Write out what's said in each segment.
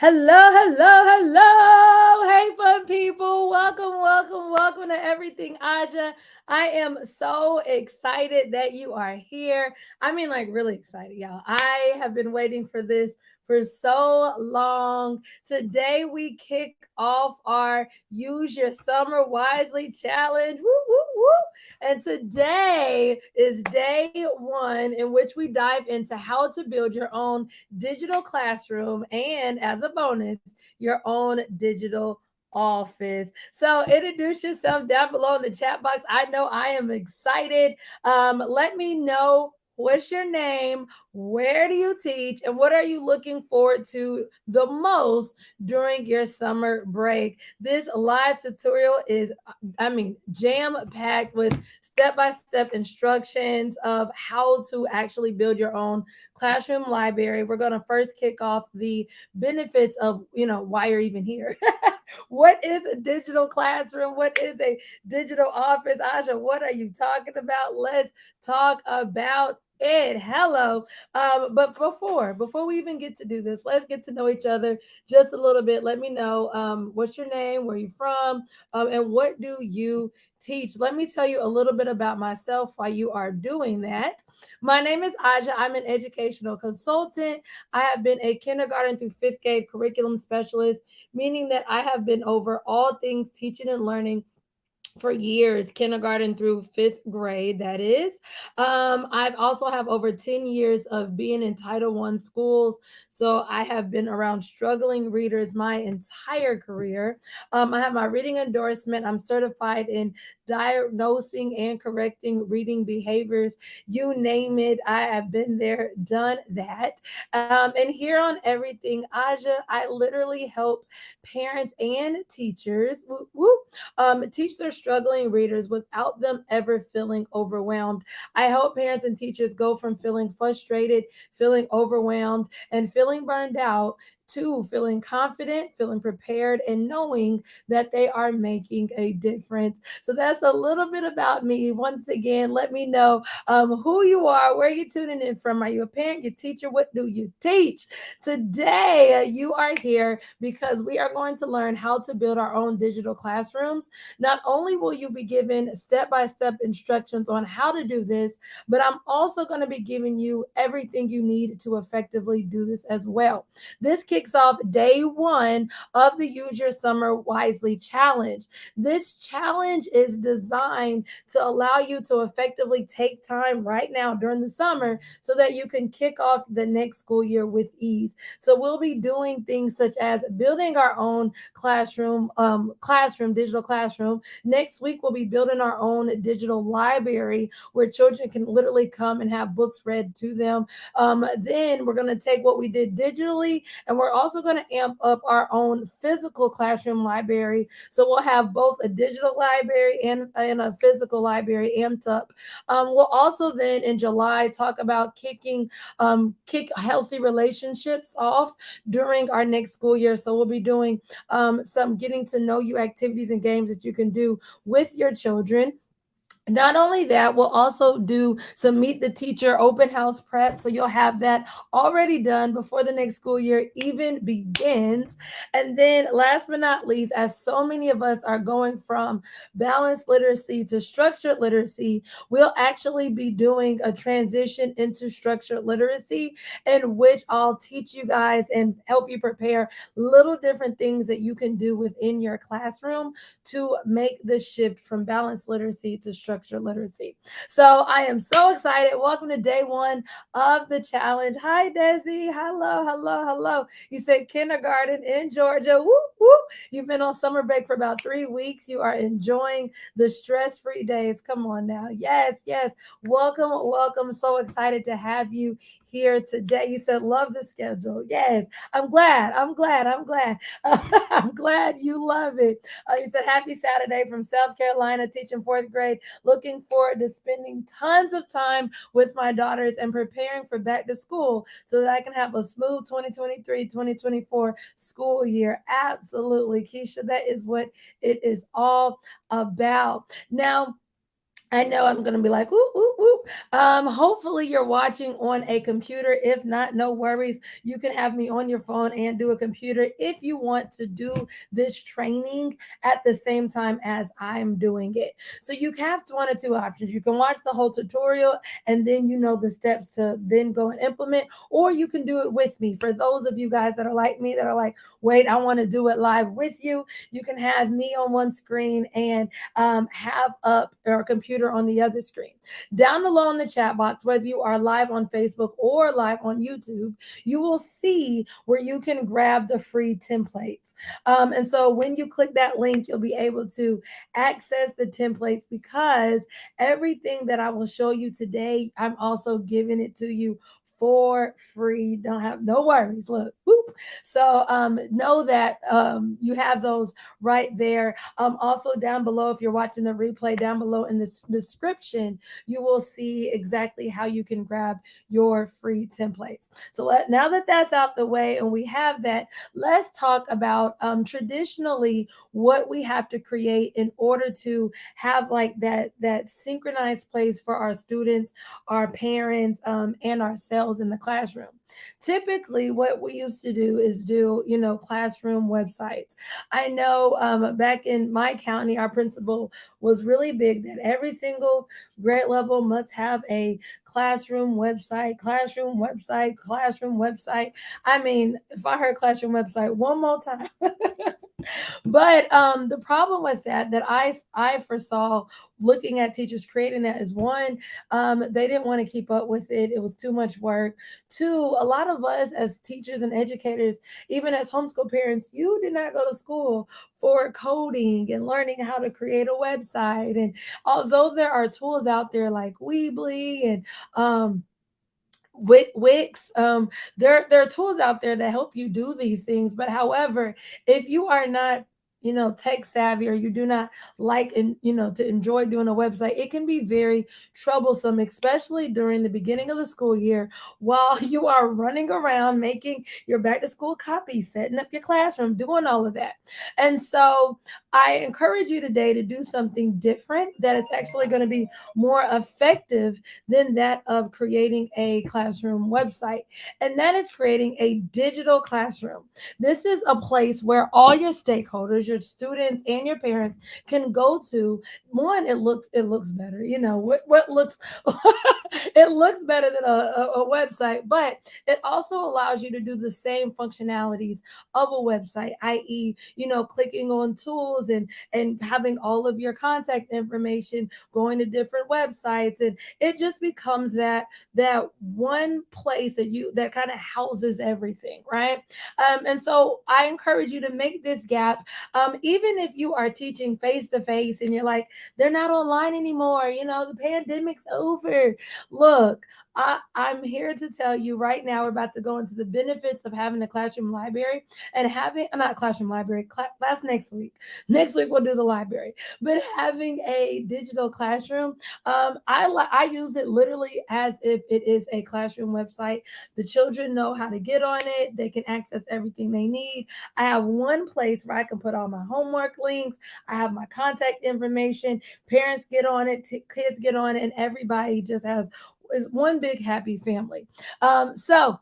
Hello, hello, hello. Hey, fun people. Welcome, welcome, welcome to Everything Aja. I am so excited that you are here. I mean, like, really excited, y'all. I have been waiting for this for so long. Today, we kick off our Use Your Summer Wisely challenge. Woo, woo, woo. And today is day one in which we dive into how to build your own digital classroom, and as a bonus, your own digital office. So introduce yourself down below in the chat box. I know I am excited. Let me know what's your name, where do you teach, and what are you looking forward to the most during your summer break. This live tutorial is, jam packed with step by step instructions of how to actually build your own classroom library. We're going to first kick off the benefits of, why you're even here. What is a digital classroom? What is a digital office? Asha, what are you talking about? Let's talk about it. Hello. But before we even get to do this, let's get to know each other just a little bit. Let me know what's your name, where you from, and what do you teach. Let me tell you a little bit about myself while you are doing that. My name is Aja. I'm an educational consultant. I have been a kindergarten through fifth grade curriculum specialist, meaning that I have been over all things teaching and learning for years, kindergarten through fifth grade, that is. I've also have over 10 years of being in Title One schools. So I have been around struggling readers my entire career. I have my reading endorsement. I'm certified in diagnosing and correcting reading behaviors. You name it, I have been there, done that. And here on Everything Aja, I literally help parents and teachers teach their struggling readers without them ever feeling overwhelmed. I help parents and teachers go from feeling frustrated, feeling overwhelmed, and feeling burned out to feeling confident, feeling prepared, and knowing that they are making a difference. So that's a little bit about me. Once again, let me know who you are, where you're tuning in from. Are you a parent, your teacher? What do you teach? Today, you are here because we are going to learn how to build our own digital classrooms. Not only will you be given step by step instructions on how to do this, but I'm also going to be giving you everything you need to effectively do this as well. This kicks off day one of the Use Your Summer Wisely challenge. This challenge is designed to allow you to effectively take time right now during the summer so that you can kick off the next school year with ease. So we'll be doing things such as building our own digital classroom. Next week, we'll be building our own digital library where children can literally come and have books read to them. Then we're going to take what we did digitally, and we're also going to amp up our own physical classroom library. So we'll have both a digital library and a physical library amped up. We'll also then in July talk about kick healthy relationships off during our next school year. So we'll be doing some getting to know you activities and games that you can do with your children. Not only that, we'll also do some meet the teacher open house prep. So you'll have that already done before the next school year even begins. And then, last but not least, as so many of us are going from balanced literacy to structured literacy, we'll actually be doing a transition into structured literacy, in which I'll teach you guys and help you prepare little different things that you can do within your classroom to make the shift from balanced literacy to structured literacy. So I am so excited. Welcome to day one of the challenge. Hi, Desi. Hello, hello, hello. You said kindergarten in Georgia. Woo, woo. You've been on summer break for about 3 weeks. You are enjoying the stress-free days. Come on now. Yes, yes. Welcome, welcome. So excited to have you here today. You said love the schedule. Yes, I'm glad. I'm glad. I'm glad. I'm glad you love it. You said happy Saturday from South Carolina, teaching fourth grade. Looking forward to spending tons of time with my daughters and preparing for back to school so that I can have a smooth 2023-2024 school year. Absolutely, Keisha. That is what it is all about. Now, I know I'm gonna be like, ooh, ooh, ooh, Hopefully you're watching on a computer. If not, no worries. You can have me on your phone and do a computer if you want to do this training at the same time as I'm doing it. So you have one or two options. You can watch the whole tutorial and then you know the steps to then go and implement, or you can do it with me. For those of you guys that are like me, that are like, wait, I want to do it live with you, you can have me on one screen and have up our computer on the other screen. Down below in the chat box, whether you are live on Facebook or live on YouTube, you will see where you can grab the free templates. And so when you click that link, you'll be able to access the templates, because everything that I will show you today, I'm also giving it to you for free. Don't have no worries. Look, whoop. So know that you have those right there. Also down below, if you're watching the replay, down below in the description, you will see exactly how you can grab your free templates. So now that that's out the way and we have that, let's talk about traditionally what we have to create in order to have like that synchronized place for our students, our parents, and ourselves in the classroom. Typically, what we used to do is do, classroom websites. I know back in my county, our principal was really big that every single grade level must have a classroom website, classroom website, classroom website. I mean, if I heard classroom website one more time. But the problem with that I foresaw looking at teachers creating that is, one, they didn't want to keep up with it. It was too much work. Two, a lot of us as teachers and educators, even as homeschool parents, you did not go to school for coding and learning how to create a website. And although there are tools out there like Weebly and Wix. There are tools out there that help you do these things. But however, if you are not, tech savvy, or you do not like and to enjoy doing a website, it can be very troublesome, especially during the beginning of the school year while you are running around making your back to school copies, setting up your classroom, doing all of that. And so I encourage you today to do something different that is actually going to be more effective than that of creating a classroom website. And that is creating a digital classroom. This is a place where all your stakeholders, your students and your parents can go to. One, it looks better. What looks it looks better than a website, but it also allows you to do the same functionalities of a website, i.e., clicking on tools and having all of your contact information, going to different websites, and it just becomes that one place that kind of houses everything, right? And so I encourage you to make this gap. Even if you are teaching face to face and you're like, they're not online anymore, the pandemic's over. Look, I'm here to tell you right now, we're about to go into the benefits of having a classroom library and having, not classroom library, class next week. Next week we'll do the library, but having a digital classroom, I use it literally as if it is a classroom website. The children know how to get on it. They can access everything they need. I have one place where I can put all my homework links. I have my contact information. Parents get on it, kids get on it, and everybody just has is one big happy family. So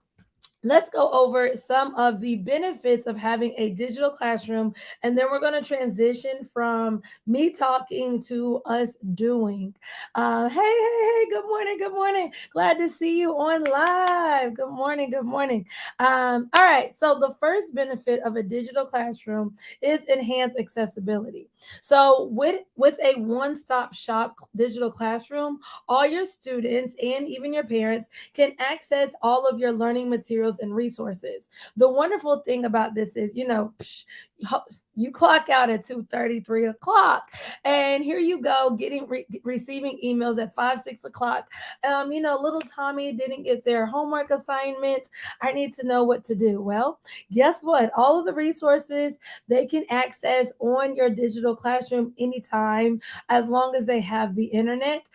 let's go over some of the benefits of having a digital classroom, and then we're going to transition from me talking to us doing. Hey, good morning, good morning. Glad to see you on live. Good morning, good morning. All right, so the first benefit of a digital classroom is enhanced accessibility. So with a one-stop shop digital classroom, all your students and even your parents can access all of your learning materials and resources. The wonderful thing about this is, you clock out at 2:30, 3 o'clock, and here you go getting receiving emails at 5, 6 o'clock. Little Tommy didn't get their homework assignment. I need to know what to do. Well, guess what? All of the resources they can access on your digital classroom anytime, as long as they have the internet.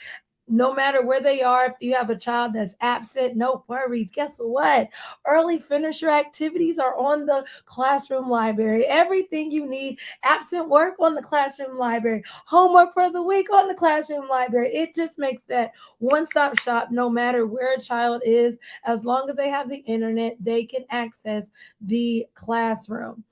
no matter where they are, if you have a child that's absent, no worries. Guess what? Early finisher activities are on the classroom library. Everything you need, absent work on the classroom library, homework for the week on the classroom library. It just makes that one stop shop no matter where a child is. As long as they have the internet, they can access the classroom.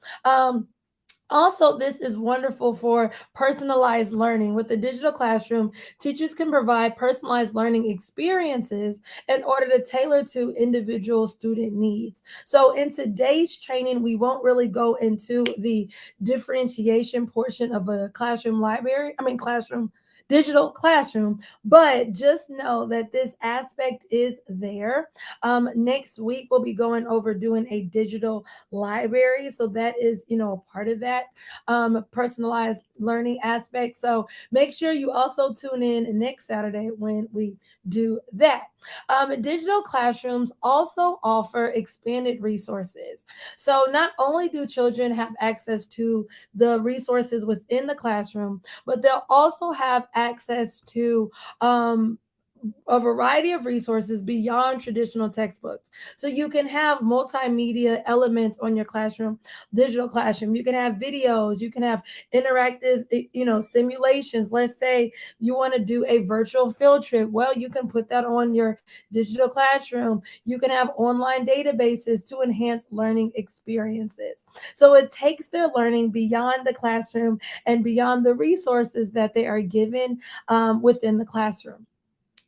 Also, this is wonderful for personalized learning. With the digital classroom, teachers can provide personalized learning experiences in order to tailor to individual student needs. So, in today's training, we won't really go into the differentiation portion of a classroom library, classroom. Digital classroom, but just know that this aspect is there. Next week, we'll be going over doing a digital library. So that is, a part of that personalized learning aspect. So make sure you also tune in next Saturday when we do that. Digital classrooms also offer expanded resources. So not only do children have access to the resources within the classroom, but they'll also have access to a variety of resources beyond traditional textbooks. So you can have multimedia elements on your classroom, digital classroom. You can have videos, you can have interactive, simulations. Let's say you want to do a virtual field trip. Well, you can put that on your digital classroom. You can have online databases to enhance learning experiences. So it takes their learning beyond the classroom and beyond the resources that they are given within the classroom.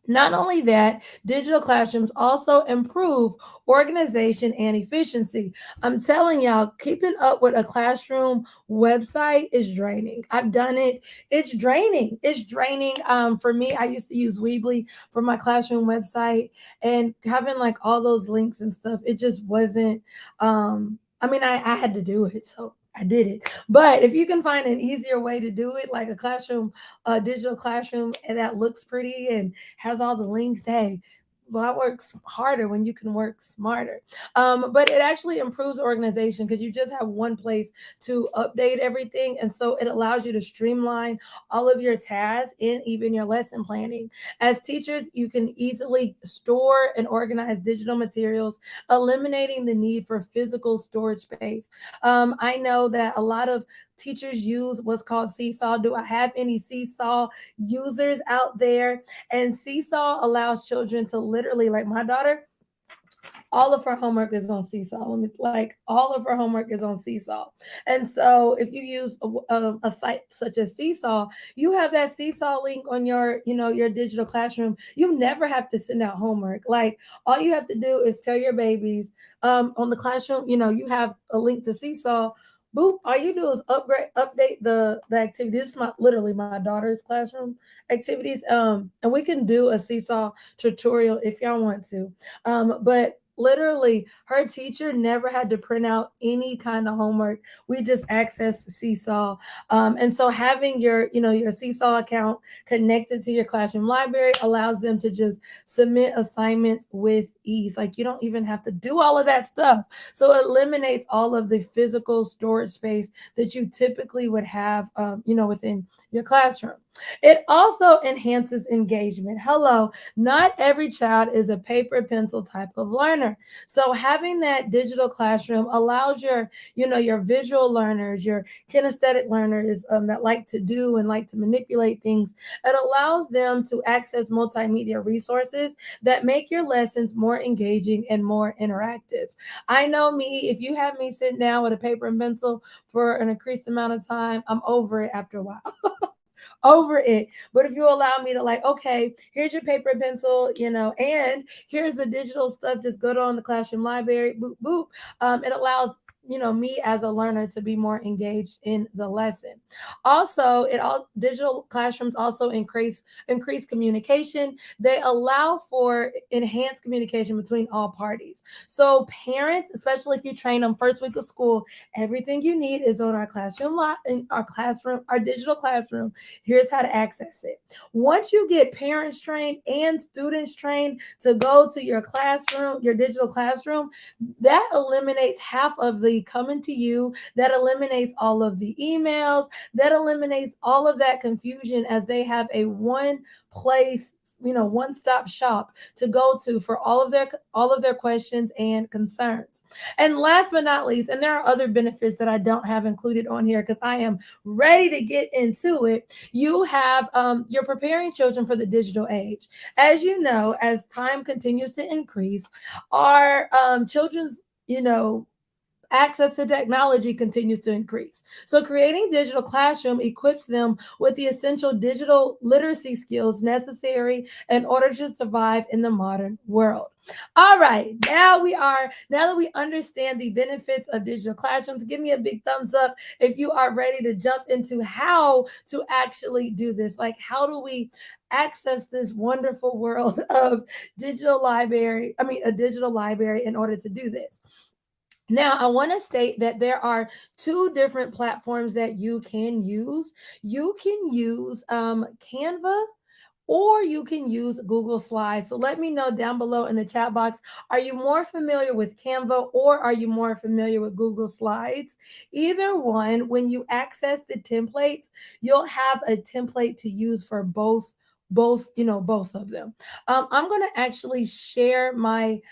Not only that, digital classrooms also improve organization and efficiency. I'm telling y'all, keeping up with a classroom website is draining. I've done it. It's draining. It's draining. For me, I used to use Weebly for my classroom website, and having like all those links and stuff, it just wasn't. I had to do it, so I did it. But if you can find an easier way to do it, like a classroom, a digital classroom, and that looks pretty and has all the links. Hey, well, that works harder when you can work smarter. But it actually improves organization because you just have one place to update everything. And so it allows you to streamline all of your tasks and even your lesson planning. As teachers, you can easily store and organize digital materials, eliminating the need for physical storage space. I know that a lot of teachers use what's called Seesaw. Do I have any Seesaw users out there? And Seesaw allows children to literally, like my daughter, all of her homework is on Seesaw. Like all of her homework is on Seesaw. And so if you use a site such as Seesaw, you have that Seesaw link on your, your digital classroom. You never have to send out homework. Like all you have to do is tell your babies on the classroom, you have a link to Seesaw. Boop, all you do is update the activity. This is literally my daughter's classroom activities. And we can do a Seesaw tutorial if y'all want to. But literally, her teacher never had to print out any kind of homework. We just access Seesaw. And so having your Seesaw account connected to your classroom library allows them to just submit assignments with ease. Like you don't even have to do all of that stuff. So it eliminates all of the physical storage space that you typically would have, within your classroom. It also enhances engagement. Hello, not every child is a paper pencil type of learner. So having that digital classroom allows your visual learners, your kinesthetic learners that like to do and like to manipulate things. It allows them to access multimedia resources that make your lessons more engaging and more interactive. I know me, if you have me sitting down with a paper and pencil for an increased amount of time, I'm over it after a while. Over it. But if you allow me to like, okay, here's your paper and pencil, and here's the digital stuff. Just go on the classroom library, boop, boop. It allows me as a learner to be more engaged in the lesson. Also, it all digital classrooms also increase communication. They allow for enhanced communication between all parties. So parents, especially if you train them first week of school, everything you need is on our classroom in our classroom, our digital classroom. Here's how to access it. Once you get parents trained and students trained to go to your classroom, your digital classroom, that eliminates half of the coming to you, that eliminates all of the emails, that eliminates all of that confusion as they have a one place one-stop shop to go to for all of their questions and concerns. And last but not least, and there are other benefits that I don't have included on here because I am ready to get into it. You're preparing children for the digital age. As you know, as time continues to increase, our children's you know access to technology continues to increase. So creating digital classroom equips them with the essential digital literacy skills necessary in order to survive in the modern world. All right, now that we understand the benefits of digital classrooms, give me a big thumbs up if you are ready to jump into how to actually do this. Like, how do we access this wonderful world of a digital library in order to do this? Now, I want to state that there are two different platforms that you can use. You can use Canva, or you can use Google Slides. So let me know down below in the chat box, are you more familiar with Canva or are you more familiar with Google Slides? Either one, when you access the templates, you'll have a template to use for both of them. I'm going to actually share my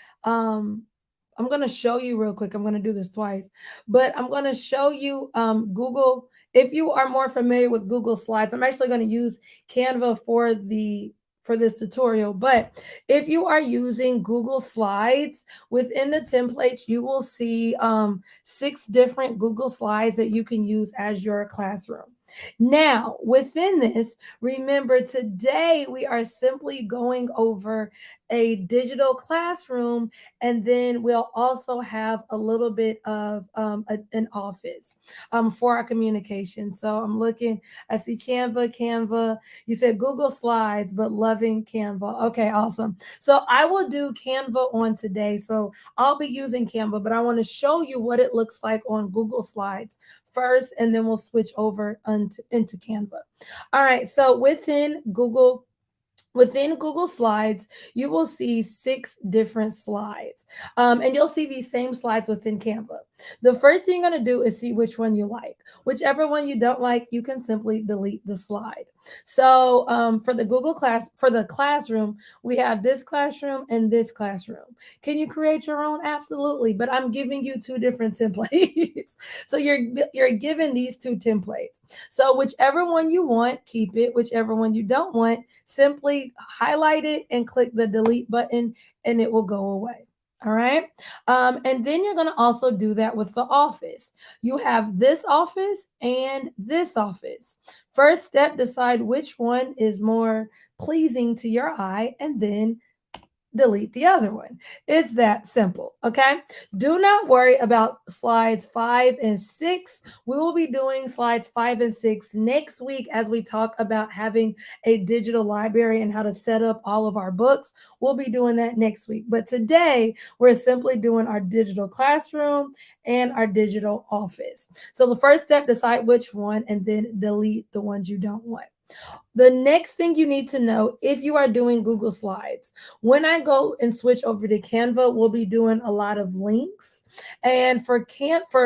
I'm going to show you real quick. I'm going to do this twice, but I'm going to show you Google. If you are more familiar with Google Slides, I'm actually going to use Canva for this tutorial. But if you are using Google Slides, within the templates, you will see 6 different Google Slides that you can use as your classroom. Now, within this, remember today we are simply going over a digital classroom, and then we'll also have a little bit of an office for our communication. So I see Canva. You said Google Slides, but loving Canva. Okay, awesome. So I will do Canva on today. So I'll be using Canva, but I want to show you what it looks like on Google Slides first, and then we'll switch over into Canva. All right, so within Google Slides, you will see 6 different slides. And you'll see these same slides within Canva. The first thing you're going to do is see which one you like. Whichever one you don't like, you can simply delete the slide. So for the classroom, we have this classroom and this classroom. Can you create your own? Absolutely. But I'm giving you 2 different templates. So you're given these 2 templates. So whichever one you want, keep it. Whichever one you don't want, simply highlight it and click the delete button and it will go away. All right. And then you're going to also do that with the office. You have this office and this office. First step, decide which one is more pleasing to your eye, and then delete the other one. It's that simple. Okay. Do not worry about slides 5 and 6. We will be doing slides 5 and 6 next week as we talk about having a digital library and how to set up all of our books. We'll be doing that next week. But today, we're simply doing our digital classroom and our digital office. So the first step, decide which one and then delete the ones you don't want. The next thing you need to know, if you are doing Google Slides, when I go and switch over to Canva, we'll be doing a lot of links. And for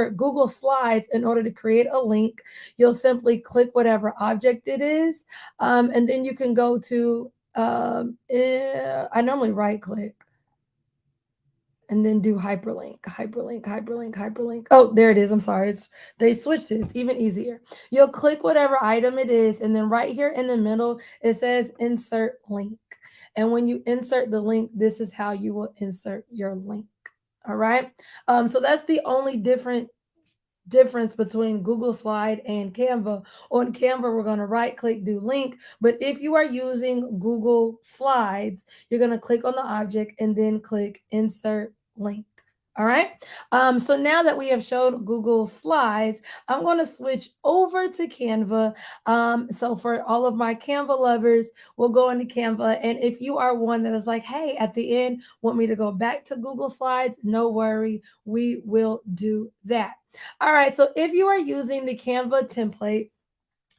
Google Slides, in order to create a link, you'll simply click whatever object it is, and then you can go to. I normally right click and then do hyperlink. Oh, there it is. I'm sorry. They switched it. It's even easier. You'll click whatever item it is, and then right here in the middle, it says insert link. And when you insert the link, this is how you will insert your link. All right. So that's the only difference between Google Slide and Canva. On Canva, we're going to right click, do link. But if you are using Google Slides, you're going to click on the object and then click insert link. All right. So now that we have shown Google Slides, I'm going to switch over to Canva. So for all of my Canva lovers, we'll go into Canva. And if you are one that is like, hey, at the end, want me to go back to Google Slides, no worry, we will do that. All right. So if you are using the Canva template,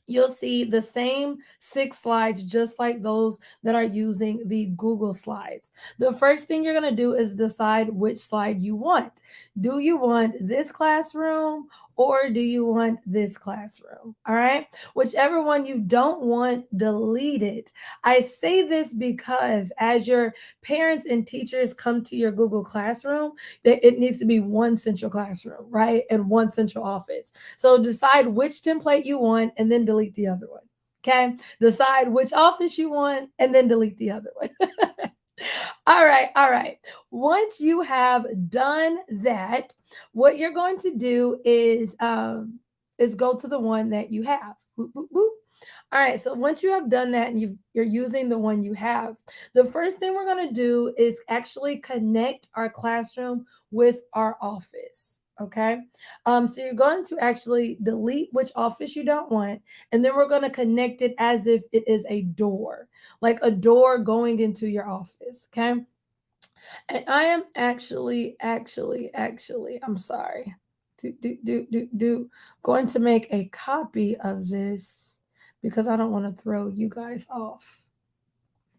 you'll see the same 6 slides, just like those that are using the Google Slides. The first thing you're going to do is decide which slide you want. Do you want this classroom or do you want this classroom? All right. Whichever one you don't want, delete it. I say this because as your parents and teachers come to your Google Classroom, that it needs to be one central classroom, right? And one central office. So decide which template you want and then delete the other one. Okay. Decide which office you want and then delete the other one. All right. All right. Once you have done that, what you're going to do is go to the one that you have. Boop, boop, boop. All right, so once you have done that and you're using the one you have, the first thing we're going to do is actually connect our classroom with our office. Okay, so you're going to actually delete which office you don't want, and then we're going to connect it as if it is a door, like a door going into your office. Okay, and I am actually, I'm sorry, going to make a copy of this because I don't want to throw you guys off.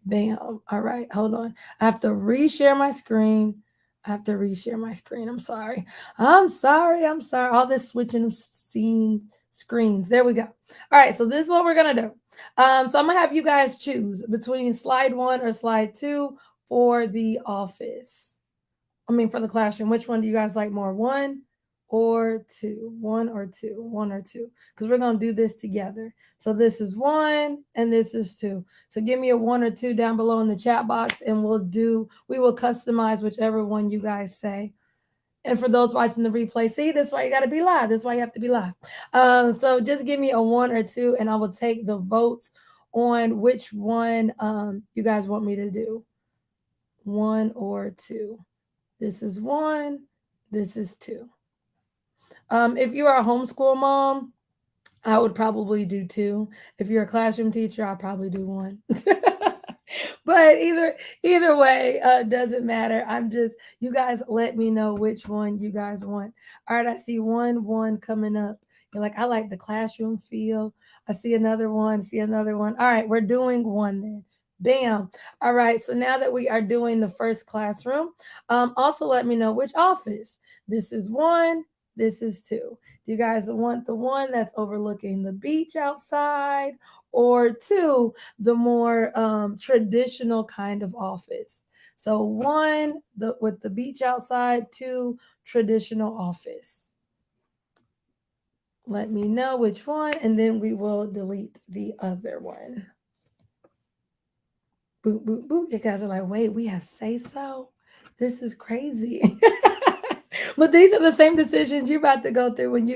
Bam. All right, hold on. I have to reshare my screen. I have to reshare my screen. I'm sorry. I'm sorry. All this switching of screens. There we go. All right, so this is what we're gonna do. So I'm gonna have you guys choose between slide 1 or slide 2 for the office. I mean, for the classroom. Which one do you guys like more? One or two? One or two? One or two? Because we're gonna do this together. So this is one and this is two. So give me a one or two down below in the chat box, and we will customize whichever one you guys say. And for those watching the replay, see, that's why you got to be live. That's why you have to be live. So just give me a one or two, and I will take the votes on which one you guys want me to do. One or two. This is one. This is two. If you are a homeschool mom, I would probably do two. If you're a classroom teacher, I'll probably do one. But either way, doesn't matter. I'm just, you guys let me know which one you guys want. All right, I see one coming up. You're like, I like the classroom feel. I see another one, see another one. All right, we're doing one then. Bam. All right, so now that we are doing the first classroom, also let me know which office. This is one, this is two. Do you guys want the one that's overlooking the beach outside, or two, the more traditional kind of office? So one, with the beach outside, two, traditional office. Let me know which one, and then we will delete the other one. Boop, boop, boop. You guys are like, wait, we have say so? This is crazy. But these are the same decisions you're about to go through when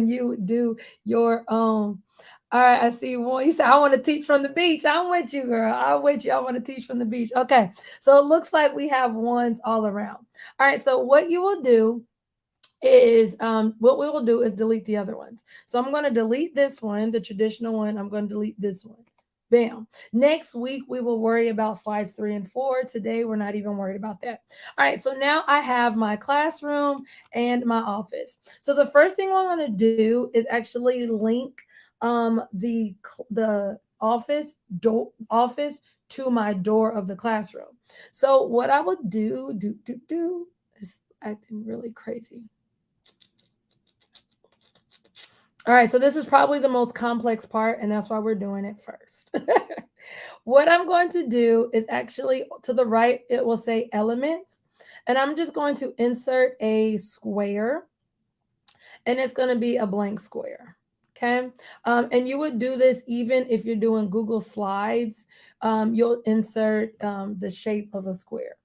you do your own. All right, I see one. You said, I want to teach from the beach. I'm with you, girl. I'm with you. I want to teach from the beach. Okay, so it looks like we have ones all around. All right, so what you will do is what we will do is delete the other ones. So I'm going to delete this one, the traditional one. I'm going to delete this one. Bam. Next week, we will worry about slides 3 and 4. Today, we're not even worried about that. All right, so now I have my classroom and my office. So the first thing I'm going to do is actually link the office to my door of the classroom. So what I would do is acting really crazy. All right, so this is probably the most complex part, and that's why we're doing it first. What I'm going to do is actually to the right, it will say elements, and I'm just going to insert a square, and it's going to be a blank square. Okay. And you would do this even if you're doing Google Slides, you'll insert the shape of a square.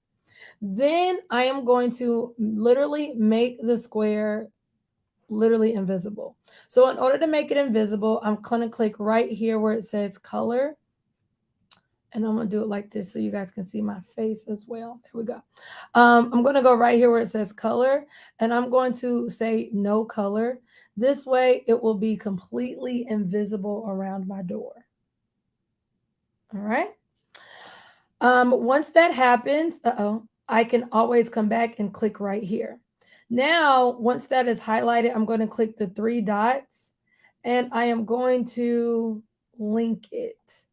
Then I am going to literally make the square literally invisible. So in order to make it invisible, I'm going to click right here where it says color. And I'm going to do it like this so you guys can see my face as well. There we go. I'm going to go right here where it says color, and I'm going to say no color. This way it will be completely invisible around my door. All right. Once that happens, I can always come back and click right here. Now, once that is highlighted, I'm going to click the 3 dots, and I am going to link it.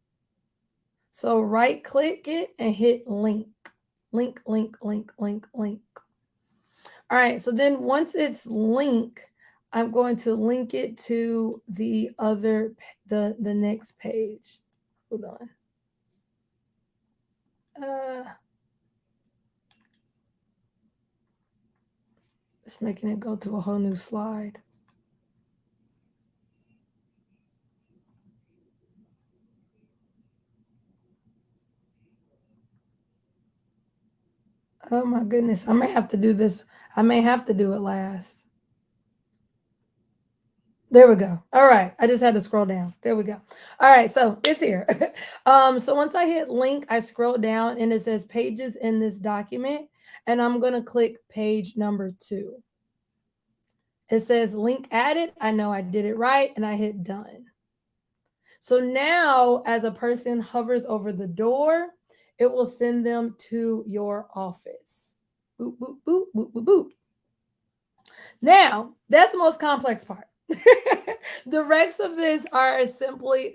So right click it and hit link. Link, link, link, link, link. All right, so then once it's linked, I'm going to link it to the other the next page. Hold on. Uh it's making it go to a whole new slide. Oh my goodness, I may have to do this. I may have to do it last. There we go. All right. I just had to scroll down. There we go. All right. So it's here. So once I hit link, I scroll down and it says pages in this document. And I'm going to click page number 2. It says link added. I know I did it right. And I hit done. So now, as a person hovers over the door, it will send them to your office. Boop, boop, boop, boop, boop, boop. Now, that's the most complex part. The rest of this are simply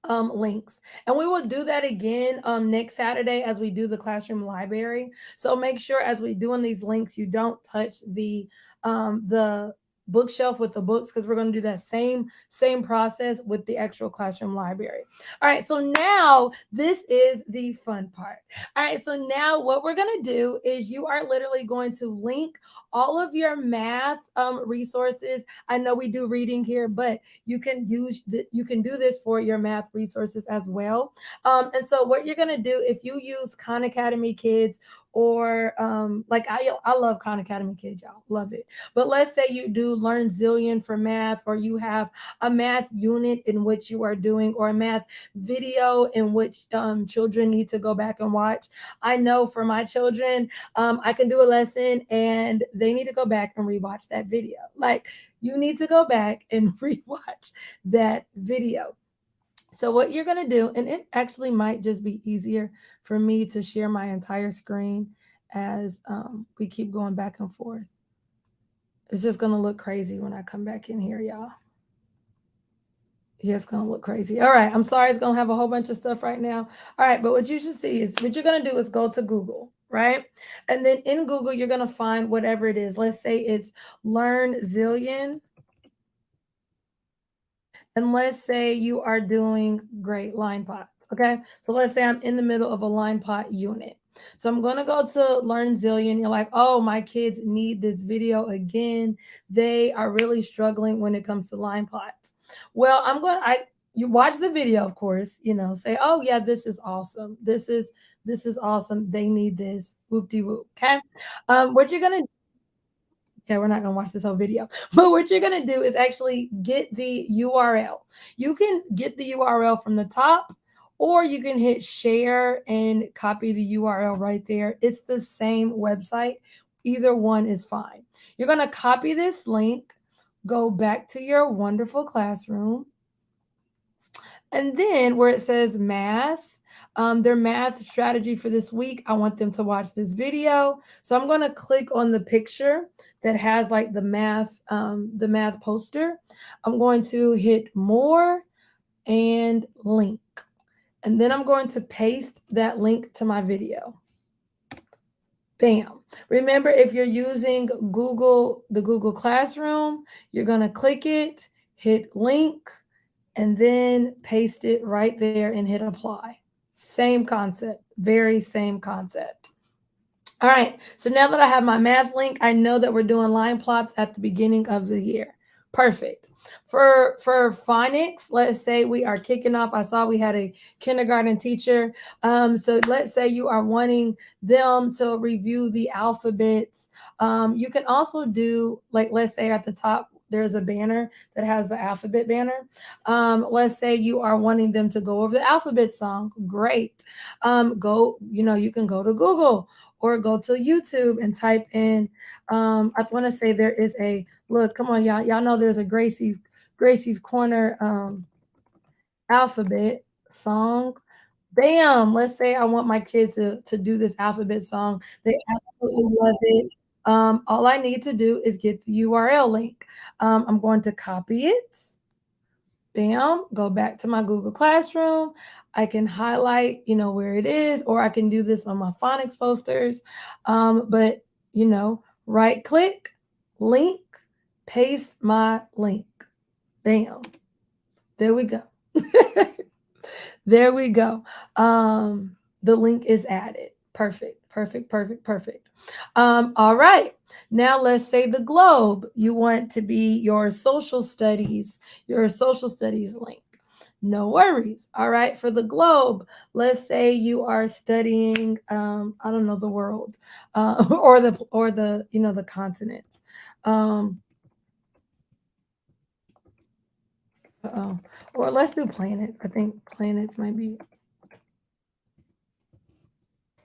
links, and we will do that again next Saturday as we do the classroom library. So make sure as we doing these links you don't touch the bookshelf with the books, because we're going to do that same process with the actual classroom library. All right, so now this is the fun part. All right, so now what we're going to do is you are literally going to link all of your math resources. I know we do reading here, but you can do this for your math resources as well. And so what you're going to do, if you use Khan Academy Kids, or like I love Khan Academy Kids, y'all love it. But let's say you do Learn Zillion for math, or you have a math unit in which you are doing, or a math video in which children need to go back and watch. I know for my children, I can do a lesson and they need to go back and rewatch that video. Like, you need to go back and rewatch that video. So what you're going to do, and it actually might just be easier for me to share my entire screen as we keep going back and forth. It's just going to look crazy when I come back in here, y'all. Yeah, it's going to look crazy. All right. I'm sorry. It's going to have a whole bunch of stuff right now. All right. But what you should see is, what you're going to do is go to Google, right? And then in Google, you're going to find whatever it is. Let's say it's Learn Zillion. And let's say you are doing great line pots. Okay. So let's say I'm in the middle of a line pot unit. So I'm going to go to Learn Zillion. You're like, oh, my kids need this video again. They are really struggling when it comes to line pots. Well, you watch the video, of course, say, oh yeah, this is awesome. This is awesome. They need this. Whoop de whoop. Okay. What you're gonna Okay, we're not gonna watch this whole video. But what you're gonna do is actually get the URL. You can get the URL from the top, or you can hit share and copy the URL right there. It's the same website. Either one is fine. You're gonna copy this link, go back to your wonderful classroom, and then where it says math, their math strategy for this week, I want them to watch this video. So I'm going to click on the picture that has like the math poster. I'm going to hit more and link. And then I'm going to paste that link to my video. Bam. Remember, if you're using the Google Classroom, you're going to click it, hit link, and then paste it right there and hit apply. Same concept, very same concept. All right, so now that I have my math link, I know that we're doing line plops at the beginning of the year. Perfect. For phonics, let's say we are kicking off. I saw we had a kindergarten teacher. So let's say you are wanting them to review the alphabets. You can also do, like, let's say at the top there's a banner that has the alphabet banner. Let's say you are wanting them to go over the alphabet song. Great. You can go to Google or go to YouTube and type in. I want to say there is a look. Come on, y'all. Y'all know there's a Gracie's Corner alphabet song. Bam. Let's say I want my kids to do this alphabet song. They absolutely love it. All I need to do is get the URL link. I'm going to copy it. Bam, go back to my Google Classroom. I can highlight, where it is, or I can do this on my phonics posters. But, right click, link, paste my link. Bam, there we go. There we go. The link is added. Perfect, perfect, perfect, perfect. All right. Now let's say the globe. You want to be your social studies link. No worries. All right. For the globe, let's say you are studying, I don't know, the world, or the continents. Um, oh, or let's do planets. I think planets might be.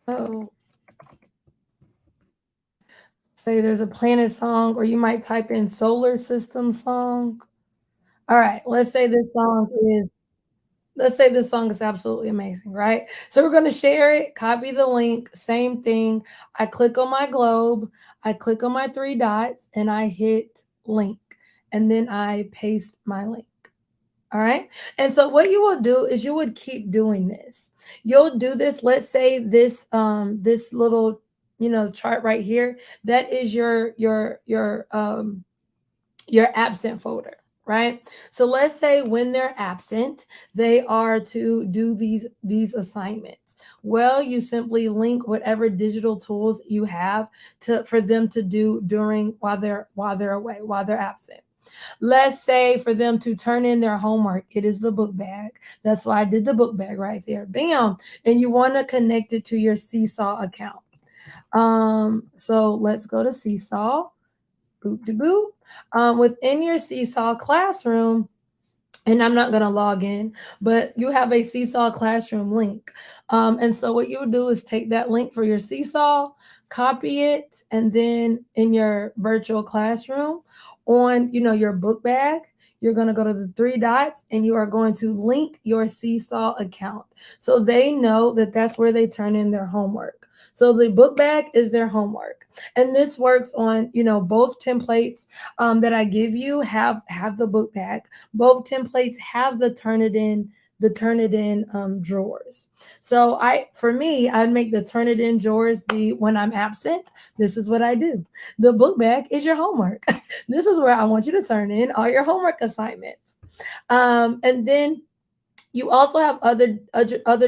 Oh, say there's a planet song, or you might type in solar system song. All right, let's say this song is absolutely amazing, right? So we're going to share it, copy the link, same thing. I click on my globe, I click on my three dots, and I hit link, and then I paste my link. All right. And so what you will do is you would keep doing this. You'll do this. Let's say this little, chart right here, that is your absent folder, right? So let's say when they're absent, they are to do these assignments. Well, you simply link whatever digital tools you have to for them to do during while they're away, while they're absent. Let's say for them to turn in their homework, it is the book bag. That's why I did the book bag right there. Bam. And you want to connect it to your Seesaw account. So let's go to Seesaw. Boop de boop. Within your Seesaw classroom, and I'm not going to log in, but you have a Seesaw classroom link. And so what you would do is take that link for your Seesaw, copy it, and then in your virtual classroom on, your book bag, you're going to go to the three dots and you are going to link your Seesaw account. So they know that that's where they turn in their homework. So the book bag is their homework. And this works on, both templates that I give you have the book bag. Both templates have the turn it in drawers. So for me, I'd make the turn it in drawers the when I'm absent. This is what I do. The book bag is your homework. This is where I want you to turn in all your homework assignments. And then you also have other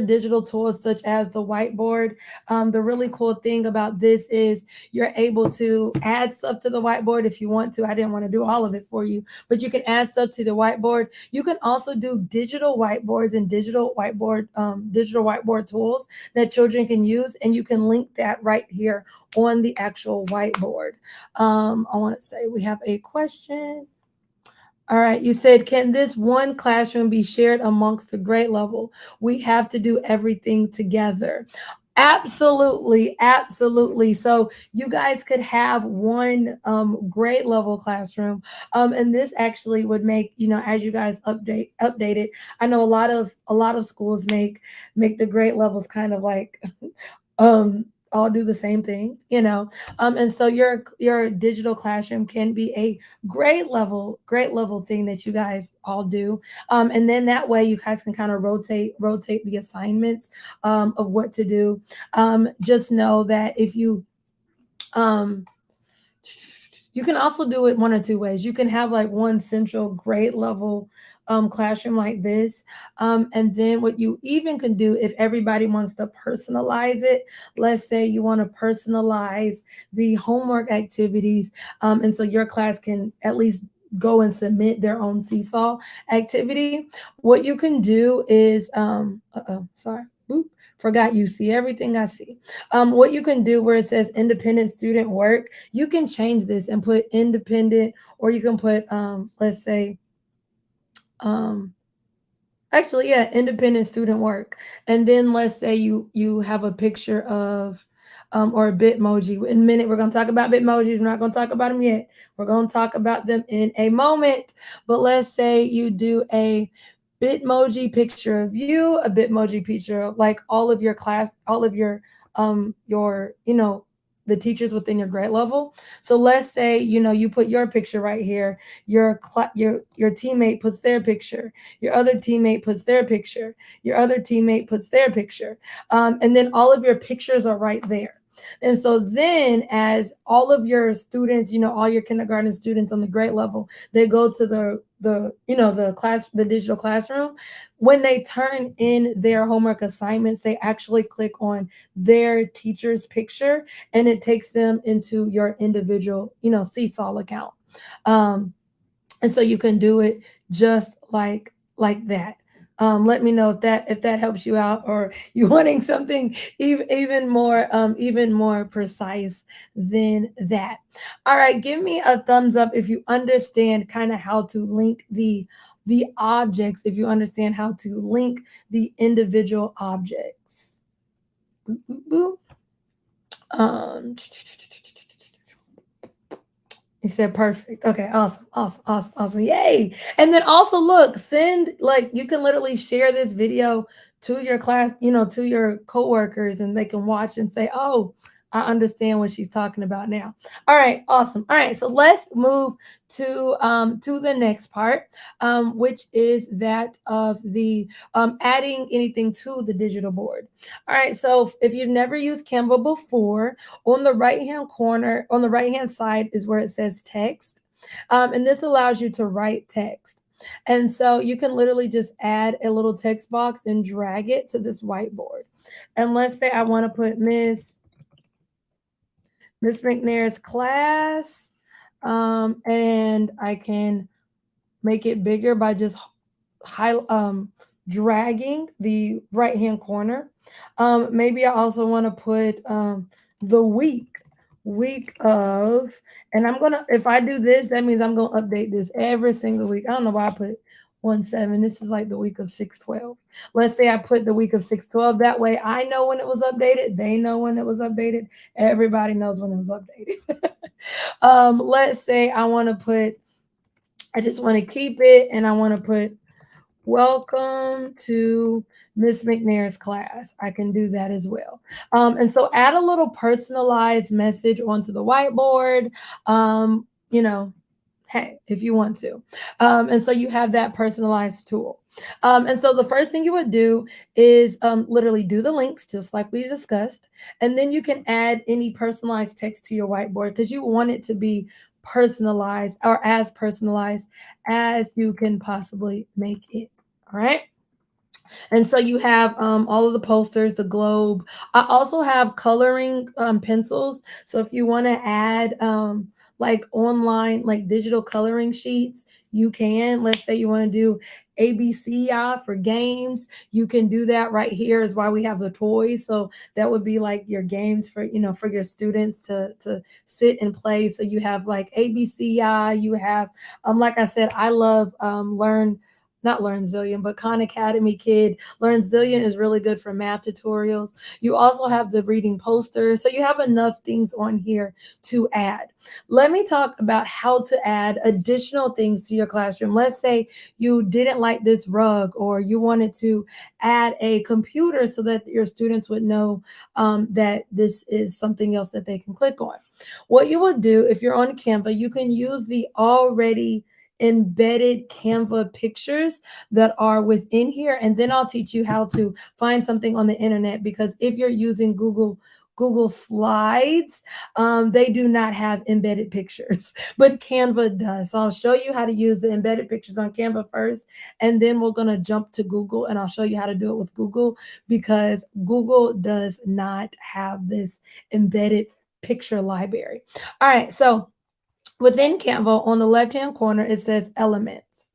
digital tools such as the whiteboard. The really cool thing about this is you're able to add stuff to the whiteboard if you want to. I didn't want to do all of it for you, but you can add stuff to the whiteboard. You can also do digital whiteboards and digital whiteboard tools that children can use, and you can link that right here on the actual whiteboard. I want to say we have a question. All right, you said, can this one classroom be shared amongst the grade level? We have to do everything together. Absolutely, absolutely. So you guys could have one grade level classroom, and this actually would make, as you guys update it. I know a lot of schools make the grade levels kind of like all do the same thing, and so your digital classroom can be a great level thing that you guys all do, and then that way you guys can kind of rotate the assignments of what to do. Just know that if um you can also do it one or two ways. You can have like one central grade level classroom like this. And then what you even can do, if everybody wants to personalize it, let's say you want to personalize the homework activities. And so your class can at least go and submit their own Seesaw activity. What you can do is, sorry, boop, forgot you see everything I see. What you can do where it says independent student work, you can change this and put independent, or you can put let's say um actually, yeah, independent student work. And then let's say you have a picture of or a Bitmoji. In a minute, we're gonna talk about Bitmojis. We're not gonna talk about them yet. We're gonna talk about them in a moment. But let's say you do a Bitmoji picture of you, a Bitmoji picture of like all of your class, all of your the teachers within your grade level. So let's say, you put your picture right here, your teammate puts their picture, your other teammate puts their picture, your other teammate puts their picture, and then all of your pictures are right there. And so then, as all of your students, all your kindergarten students on the grade level, they go to the digital classroom. When they turn in their homework assignments, they actually click on their teacher's picture, and it takes them into your individual, seesaw account. Um, and so you can do it just like that. Let me know if that helps you out, or you wanting something even more precise than that. All right, give me a thumbs up if you understand kind of how to link the objects, if you understand how to link the individual objects. Boop, boop, boop. um He said perfect. Okay, awesome, awesome, awesome, awesome. Yay. And then also look, send, like, you can literally share this video to your class, to your coworkers, and they can watch and say, "Oh, I understand what she's talking about now." All right, awesome. All right, so let's move to the next part, which is that of the adding anything to the digital board. All right, so if you've never used Canva before, on the right hand corner, on the right hand side is where it says text. And this allows you to write text. And so you can literally just add a little text box and drag it to this whiteboard. And let's say I want to put Miss McNair's class. And I can make it bigger by just high dragging the right hand corner. Maybe I also want to put the week of, and I'm gonna, if I do this, that means I'm gonna update this every single week. I don't know why I put 1/7. This is like the week of 6/12. Let's say I put the week of 6/12. That way I know when it was updated, they know when it was updated, everybody knows when it was updated. Let's say I just want to keep it, and I want to put welcome to Miss McNair's class. I can do that as well. And so add a little personalized message onto the whiteboard. Um, you know, hey, if you want to. And so you have that personalized tool. And so the first thing you would do is literally do the links, just like we discussed. And then you can add any personalized text to your whiteboard because you want it to be personalized, or as personalized as you can possibly make it. All right. And so you have all of the posters, the globe. I also have coloring pencils. So if you want to add like online, like digital coloring sheets, you can. Let's say you want to do ABCI for games, you can do that right here. Is why we have the toys. So that would be like your games for, for your students to sit and play. So you have like ABCI. You have like I said, I love not Learn Zillion, but Khan Academy Kid. Learn Zillion is really good for math tutorials. You also have the reading posters. So you have enough things on here to add. Let me talk about how to add additional things to your classroom. Let's say you didn't like this rug, or you wanted to add a computer so that your students would know that this is something else that they can click on. What you would do if you're on Canva, you can use the already embedded Canva pictures that are within here, and then I'll teach you how to find something on the internet, because if you're using Google Slides, they do not have embedded pictures, but Canva does. So I'll show you how to use the embedded pictures on Canva first, and then we're going to jump to Google, and I'll show you how to do it with Google, because Google does not have this embedded picture library. All right, so within Canva, on the left-hand corner, it says Elements.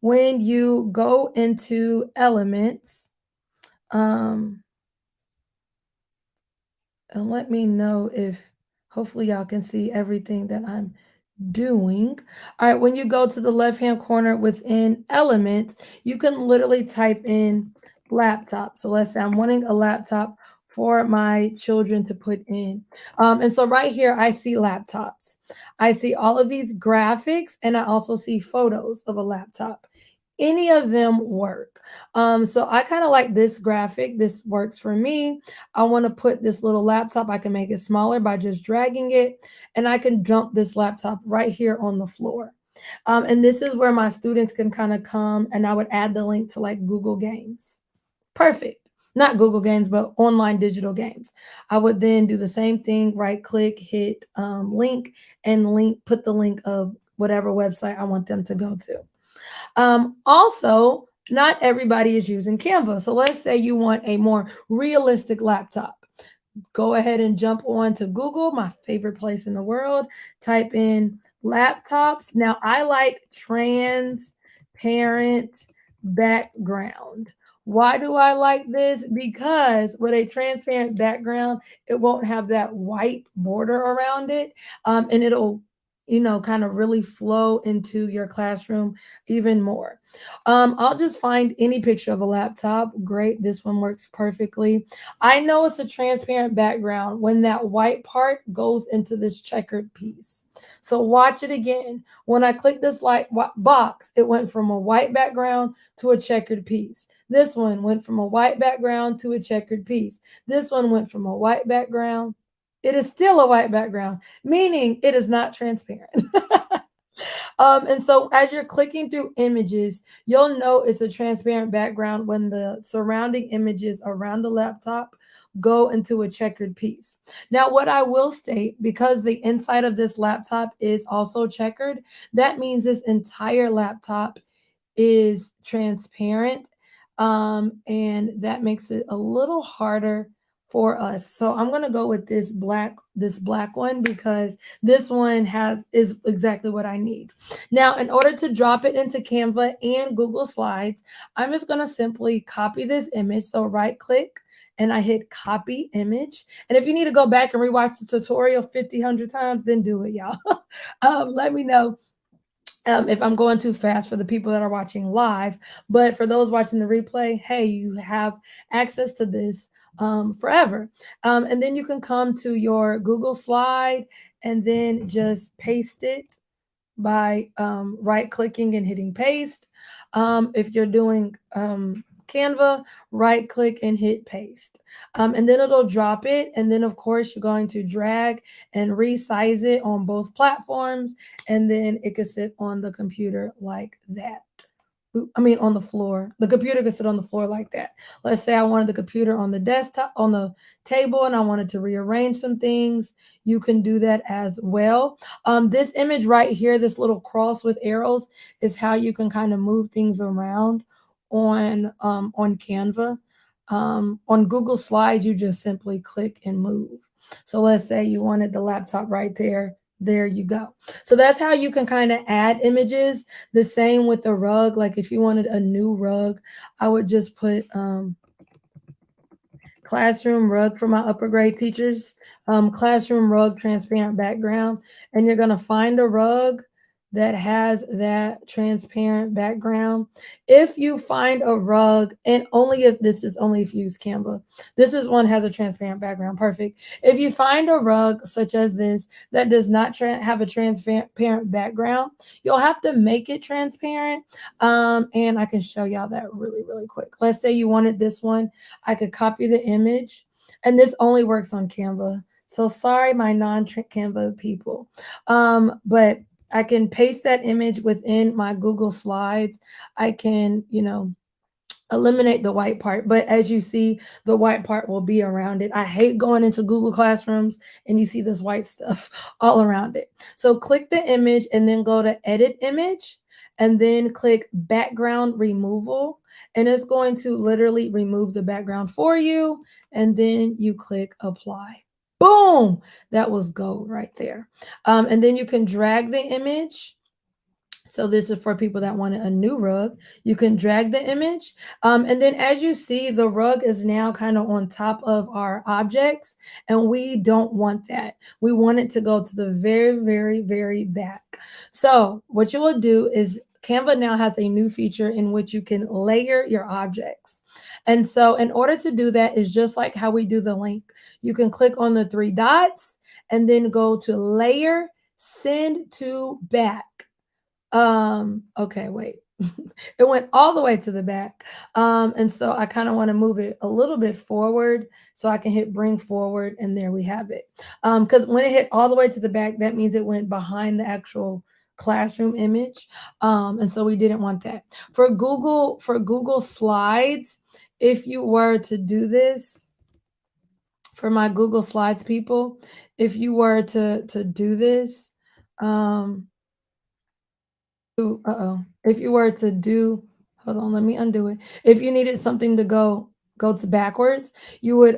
When you go into Elements, um, and let me know if, hopefully y'all can see everything that I'm doing. All right, when you go to the left-hand corner within Elements, you can literally type in laptop. So let's say I'm wanting a laptop for my children to put in. And so right here, I see laptops. I see all of these graphics, and I also see photos of a laptop. any of them work. So I kind of like this graphic. This works for me. I want to put this little laptop, I can make it smaller by just dragging it, and I can dump this laptop right here on the floor. And this is where my students can kind of come, and I would add the link to like Google Games. Perfect. Not Google Games, but online digital games. I would then do the same thing, right click, hit link, and put the link of whatever website I want them to go to. Also, not everybody is using Canva. So let's say you want a more realistic laptop. Go ahead and jump on to Google, my favorite place in the world. Type in laptops. Now, I like transparent background. Why do I like this? Because with a transparent background, it won't have that white border around it, and it'll kind of really flow into your classroom even more. I'll just find any picture of a laptop. Great, this one works perfectly. I know it's a transparent background when that white part goes into this checkered piece. So watch it again. When I click this light box, it went from a white background to a checkered piece. This one went from a white background to a checkered piece. This one went from a white background. It is still a white background, meaning it is not transparent. And so as you're clicking through images, you'll know it's a transparent background when the surrounding images around the laptop go into a checkered piece. Now, what I will state, because the inside of this laptop is also checkered, that means this entire laptop is transparent. And that makes it a little harder for us. So I'm gonna go with this black one because this one is exactly what I need. Now, in order to drop it into Canva and Google Slides, I'm just gonna simply copy this image. So right click and I hit copy image. And if you need to go back and rewatch the tutorial 100 times, then do it, y'all. Let me know if I'm going too fast for the people that are watching live. But for those watching the replay, hey, you have access to this forever. And then you can come to your Google slide and then just paste it by right clicking and hitting paste. If you're doing Canva, right click and hit paste. And then it'll drop it. And then, of course, you're going to drag and resize it on both platforms. And then it can sit on the computer like that. I mean, on the floor. The computer could sit on the floor like that. Let's say I wanted the computer on the desktop, on the table, and I wanted to rearrange some things. You can do that as well. This image right here, this little cross with arrows, is how you can kind of move things around on Canva. On Google Slides, you just simply click and move. So let's say you wanted the laptop right there. There you go. So that's how you can kind of add images. The same with the rug. Like if you wanted a new rug, I would just put classroom rug for my upper grade teachers, classroom rug transparent background. And you're going to find a rug that has that transparent background. If you find a rug, and only if you use Canva, this is one has a transparent background. Perfect. If you find a rug such as this that does not have a transparent background, you'll have to make it transparent. And I can show y'all that really, really quick. Let's say you wanted this one. I could copy the image, and this only works on Canva. So sorry, my non-Canva people. But I can paste that image within my Google Slides. I can, eliminate the white part, but as you see, the white part will be around it. I hate going into Google Classrooms and you see this white stuff all around it. So click the image and then go to edit image and then click background removal, and it's going to literally remove the background for you, and then you click apply. Boom, that was gold right there. And then you can drag the image. So this is for people that wanted a new rug. You can drag the image. And then as you see, the rug is now kind of on top of our objects, and we don't want that. We want it to go to the very, very, very back. So what you will do is Canva now has a new feature in which you can layer your objects. And so in order to do that is just like how we do the link. You can click on the three dots and then go to layer, send to back. Okay, wait. It went all the way to the back. And so I kind of want to move it a little bit forward so I can hit bring forward, and there we have it. Because when it hit all the way to the back, that means it went behind the actual classroom image. And so we didn't want that. For Google Slides, if you were to do this, for my Google Slides people, if you were to do this, um, if you were to do, hold on, let me undo it. If you needed something to go to backwards, you would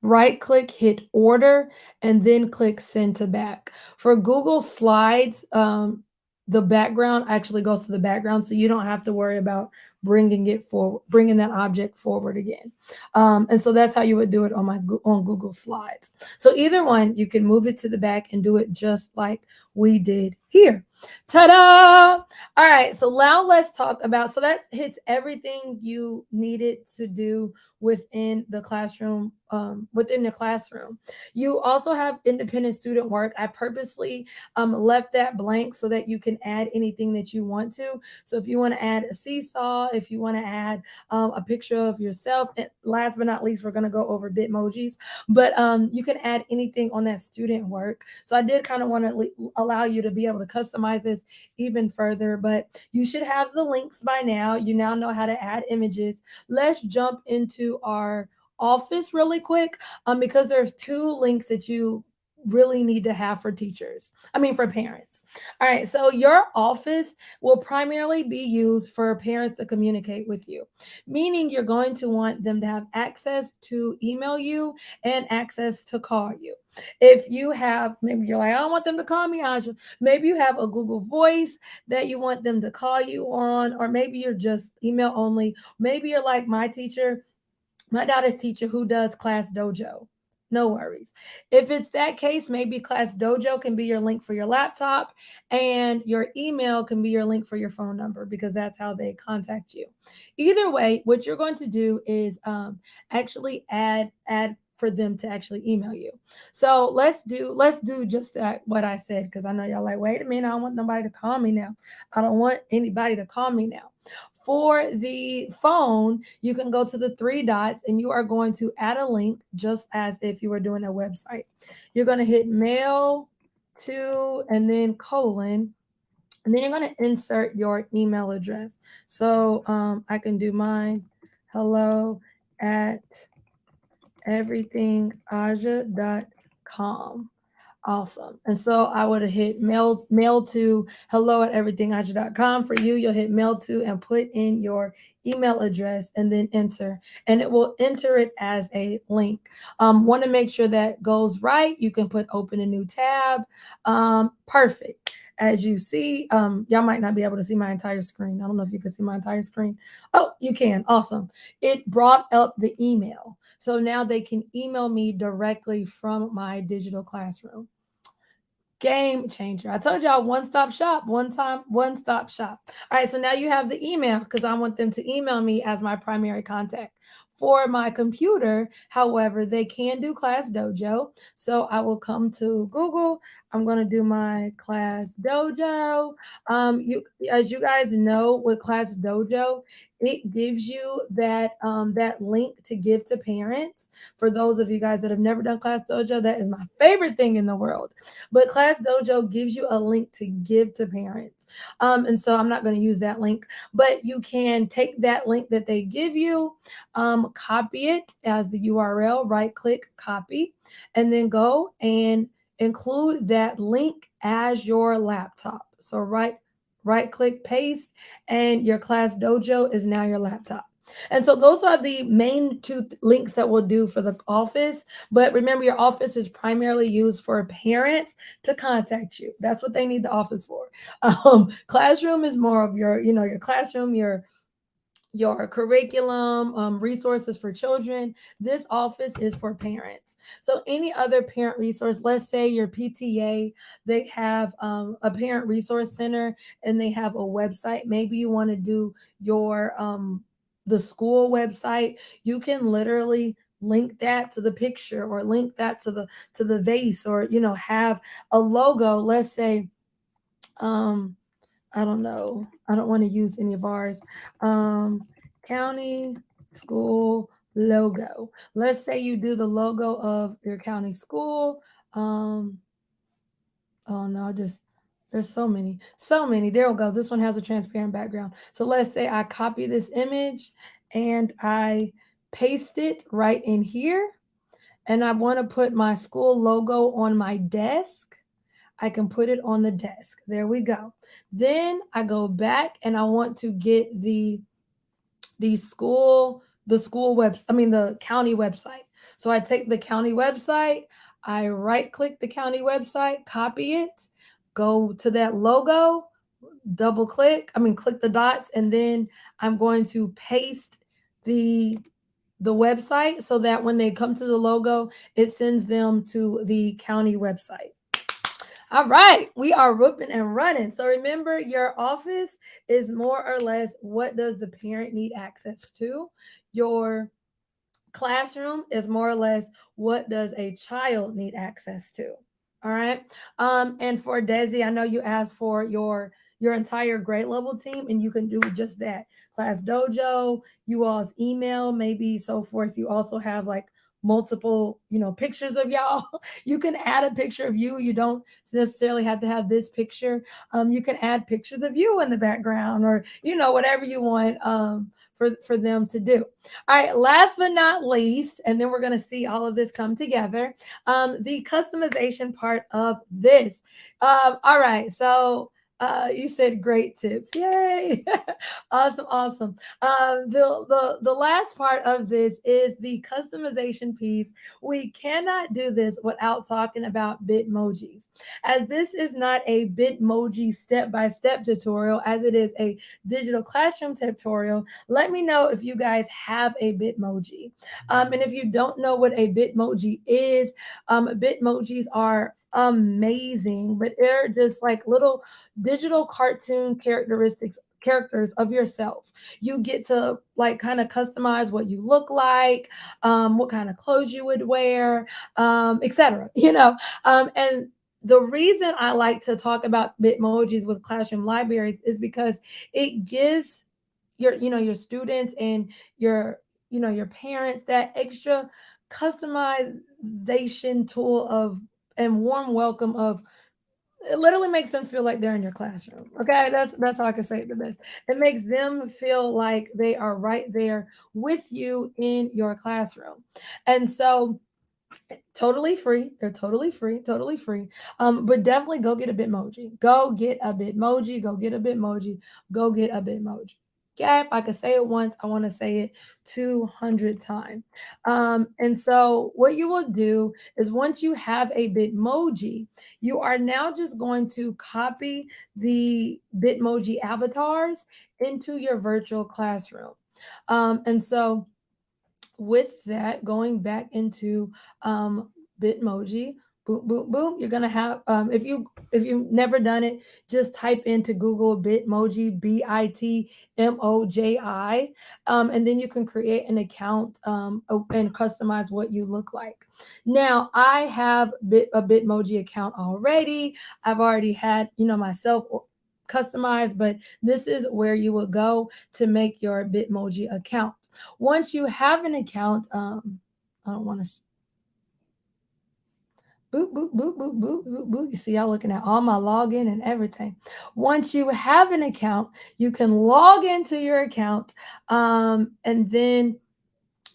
right click, hit order, and then click send to back. For Google Slides, the background actually goes to the background, so you don't have to worry about bringing that object forward again. And so that's how you would do it on Google Slides. So either one, you can move it to the back and do it just like we did here. Ta-da! All right, so now let's talk about, so that hits everything you needed to do within the classroom. Within the classroom, you also have independent student work. I purposely left that blank so that you can add anything that you want to. So if you want to add a seesaw, if you want to add a picture of yourself, and last but not least, we're going to go over Bitmojis, but you can add anything on that student work. So I did kind of want to allow you to be able to customize this even further, but you should have the links by now. You now know how to add images. Let's jump into our office really quick, because there's two links that you really need to have for teachers. I mean, for parents. All right, so your office will primarily be used for parents to communicate with you, meaning you're going to want them to have access to email you and access to call you. If you have, maybe you're like, I don't want them to call me, Aja. Maybe you have a Google Voice that you want them to call you on, or maybe you're just email only. Maybe you're like my daughter's teacher who does Class Dojo. No worries. If it's that case, maybe Class Dojo can be your link for your laptop, and your email can be your link for your phone number, because that's how they contact you. Either way, what you're going to do is actually add for them to actually email you. So let's do just that, what I said, because I know y'all like, wait a minute, I don't want nobody to call me now. I don't want anybody to call me now. For the phone, you can go to the three dots and you are going to add a link, just as if you were doing a website. You're going to hit mail to, and then colon, and then you're going to insert your email address. So I can do mine, hello at everythingaja.com. Awesome. And so I would have hit mail to hello at everythingaja.com. For you, you'll hit mail to and put in your email address and then enter, and it will enter it as a link. Want to make sure that goes right. You can put open a new tab. Perfect. As you see, y'all might not be able to see my entire screen. I don't know if you can see my entire screen. Oh, you can. Awesome. It brought up the email. So now they can email me directly from my digital classroom. Game changer. I told y'all, one stop shop, one time, one stop shop. All right, so now you have the email, because I want them to email me as my primary contact. For my computer, however, they can do Class Dojo. So I will come to Google. I'm going to do my Class Dojo. As you guys know, with Class Dojo, it gives you that link to give to parents. For those of you guys that have never done Class Dojo, that is my favorite thing in the world. But Class Dojo gives you a link to give to parents. And so I'm not going to use that link, but you can take that link that they give you, copy it as the URL, right click, copy, and then go and include that link as your laptop. So right click, paste, and your Class Dojo is now your laptop. And so those are the main two links that we'll do for the office. But remember, your office is primarily used for parents to contact you. That's what they need the office for. Classroom is more of your classroom, your curriculum, resources for children. This office is for parents. So any other parent resource, let's say your PTA, they have a parent resource center and they have a website. Maybe you want to do your the school website. You can literally link that to the picture, or link that to the vase, or have a logo. Let's say um I don't know. I don't want to use any of ours. Um, county school logo. Let's say you do the logo of your county school. Um, oh no, just there's so many, so many. There we go. This one has a transparent background. So let's say I copy this image and I paste it right in here, and I want to put my school logo on my desk. I can put it on the desk. There we go. Then I go back and I want to get the school webs I mean the county website. So I take the county website, I right click the county website, copy it, go to that logo, double click, I mean click the dots, and then I'm going to paste the the website so that when they come to the logo, it sends them to the county website. All right, we are whooping and running. So remember, your office is more or less what does the parent need access to? Your classroom is more or less what does a child need access to? All right. And for Desi, I know you asked for your entire grade level team, and you can do just that. Class dojo, you all's email, maybe so forth. You also have like multiple, pictures of y'all. You can add a picture of you. You don't necessarily have to have this picture. You can add pictures of you in the background, or whatever you want for them to do. All right, last but not least, and then we're going to see all of this come together, the customization part of this. All right, so you said great tips. Yay. Awesome, awesome. The last part of this is the customization piece. We cannot do this without talking about Bitmojis, as this is not a Bitmoji step-by-step tutorial, as it is a digital classroom tutorial. Let me know if you guys have a Bitmoji. And if you don't know what a Bitmoji is, Bitmojis are amazing, but they're just like little digital cartoon characters of yourself. You get to like kind of customize what you look like, what kind of clothes you would wear, etc. And the reason I like to talk about Bitmojis with classroom libraries is because it gives your students and your parents that extra customization tool of and warm welcome of, it literally makes them feel like they're in your classroom. Okay, that's how I can say it the best. It makes them feel like they are right there with you in your classroom. And so totally free. They're totally free, totally free. But definitely go get a Bitmoji. Go get a Bitmoji. Go get a Bitmoji. Go get a Bitmoji. Okay, if I could say it once, I want to say it 200 times. And so what you will do is once you have a Bitmoji, you are now just going to copy the Bitmoji avatars into your virtual classroom. And so with that, going back into Bitmoji, boom, boom, boom, you're gonna have if you've never done it, just type into Google Bitmoji, Bitmoji, and then you can create an account and customize what you look like. Now, I have a Bitmoji account already. I've already had myself customized, but this is where you will go to make your Bitmoji account. Once you have an account, I don't want to boop, boop, boop, boop, boop, boop, boop. You see, y'all looking at all my login and everything. Once you have an account, you can log into your account and then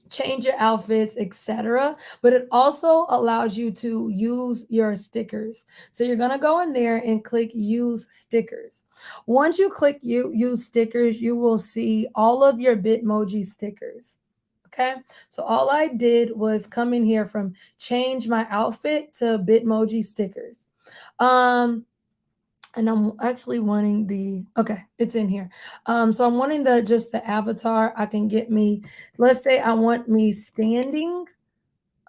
change your outfits, etc. But it also allows you to use your stickers. So you're gonna go in there and click use stickers. Once you click use stickers, you will see all of your Bitmoji stickers. Okay, so all I did was come in here from change my outfit to Bitmoji stickers. Um, and I'm actually wanting okay, it's in here. So I'm wanting just the avatar. I can get me, let's say I want me standing.